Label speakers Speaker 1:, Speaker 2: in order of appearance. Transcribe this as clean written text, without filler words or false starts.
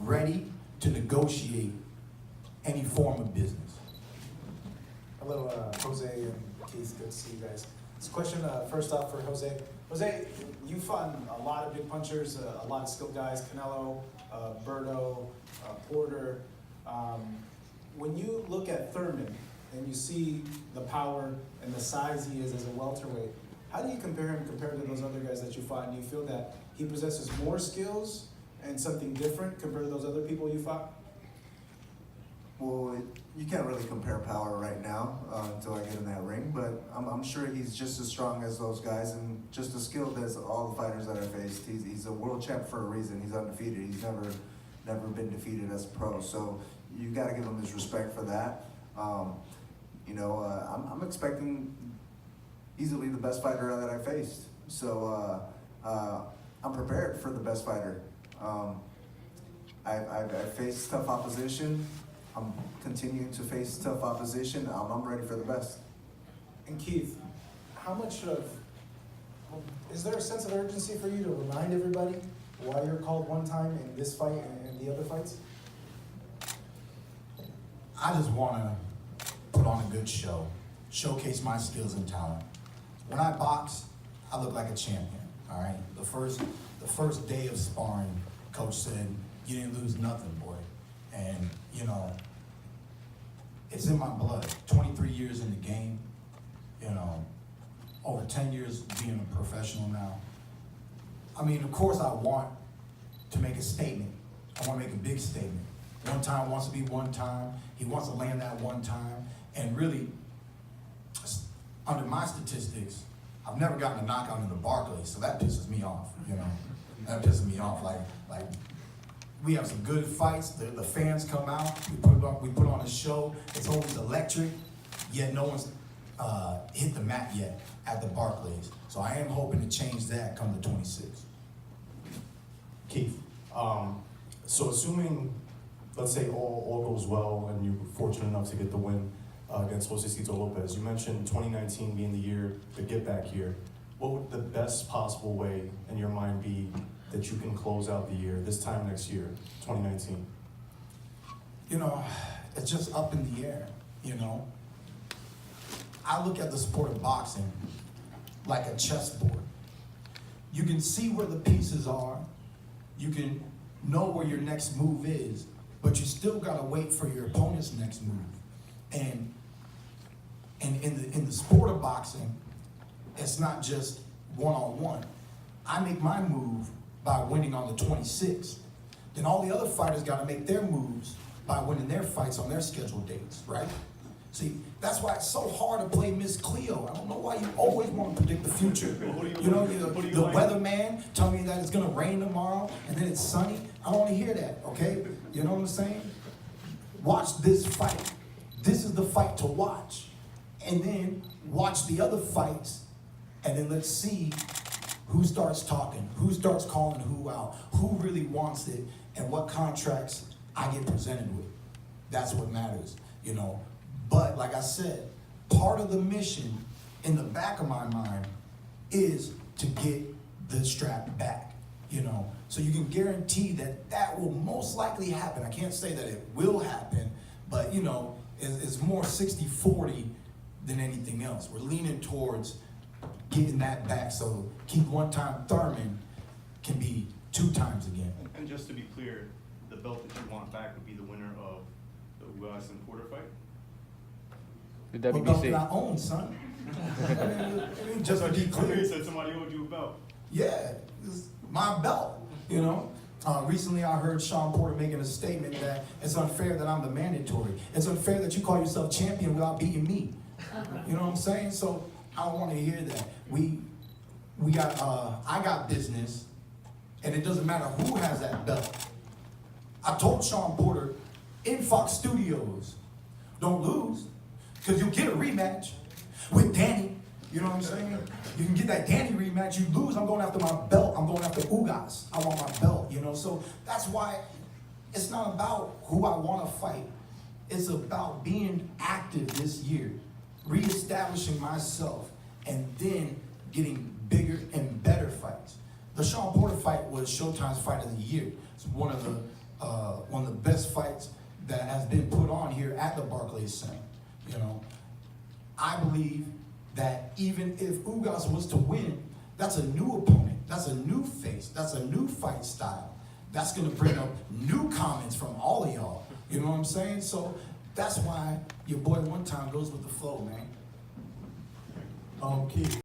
Speaker 1: ready to negotiate any form of business.
Speaker 2: Hello, Jose and Keith, good to see you guys. This question, first off for Jose. Jose, you fought a lot of big punchers, a lot of skilled guys, Canelo, Berto, Porter. When you look at Thurman and you see the power and the size he is as a welterweight, how do you compare him compared to those other guys that you fought? And do you feel that he possesses more skills and something different compared to those other people you fought?
Speaker 3: Well, you can't really compare power right now until I get in that ring, but I'm sure he's just as strong as those guys and just as skilled as all the fighters that I faced. He's a world champ for a reason. He's undefeated. He's never been defeated as a pro. So you got to give him his respect for that. I'm expecting easily the best fighter that I faced. So I'm prepared for the best fighter. I've faced tough opposition. I'm continuing to face tough opposition. I'm ready for the best.
Speaker 2: And Keith, how much is there a sense of urgency for you to remind everybody why you're called one time in this fight and the other fights?
Speaker 1: I just want to put on a good show, showcase my skills and talent. When I box, I look like a champion, all right? The first day of sparring, coach said, "You didn't lose nothing, boy." And, it's in my blood. 23 years in the game, over 10 years being a professional now. I mean, of course I want to make a statement. I want to make a big statement. One time wants to be one time. He wants to land that one time. And really, under my statistics, I've never gotten a knockout in the Barclays, so that pisses me off, That pisses me off. Like we have some good fights. The fans come out. We put on a show. It's always electric. Yet no one's hit the mat yet at the Barclays. So I am hoping to change that come the 26th.
Speaker 4: Keith, so assuming, let's say all goes well and you're fortunate enough to get the win against Josesito Lopez, you mentioned 2019 being the year, the get back year. What would the best possible way in your mind be that you can close out the year, this time next year, 2019?
Speaker 1: It's just up in the air, I look at the sport of boxing like a chessboard. You can see where the pieces are. You can know where your next move is, but you still gotta wait for your opponent's next move. And in the sport of boxing, it's not just one-on-one. I make my move by winning on the 26th. Then all the other fighters gotta make their moves by winning their fights on their scheduled dates, right? See, that's why it's so hard to play Miss Cleo. I don't know why you always want to predict the future. The weatherman tell me that it's gonna rain tomorrow and then it's sunny. I don't want to hear that, okay? You know what I'm saying? Watch this fight. This is the fight to watch. And then watch the other fights, and then let's see who starts talking, who starts calling who out, who really wants it, and what contracts I get presented with. That's what matters, But like I said, part of the mission in the back of my mind is to get the strap back, So you can guarantee that will most likely happen. I can't say that it will happen, but it's more 60-40 than anything else. We're leaning towards getting that back so keep one time Thurman can be 2 times again.
Speaker 5: And just to be clear, the belt that you want back would be the winner of the Ugas and Porter fight?
Speaker 6: The
Speaker 1: What belt
Speaker 6: WBC.
Speaker 1: that I own, son? I mean, just to be clear.
Speaker 5: You said somebody owed you a belt.
Speaker 1: Yeah, it's my belt, Recently I heard Sean Porter making a statement that it's unfair that I'm the mandatory. It's unfair that you call yourself champion without beating me. You know what I'm saying? So I don't want to hear that. I got business, and it doesn't matter who has that belt. I told Sean Porter in Fox Studios, don't lose, because you'll get a rematch with Danny. You know what I'm saying? You can get that Danny rematch. You lose, I'm going after my belt. I'm going after Ugas. I want my belt, So that's why it's not about who I want to fight. It's about being active this year, reestablishing myself, and then getting bigger and better fights. The Sean Porter fight was Showtime's fight of the year. It's one of the just saying, you know. I believe that even if Ugas was to win, that's a new opponent, that's a new face, that's a new fight style. That's gonna bring up new comments from all of y'all. You know what I'm saying? So that's why your boy one time goes with the flow, man.
Speaker 4: Keith.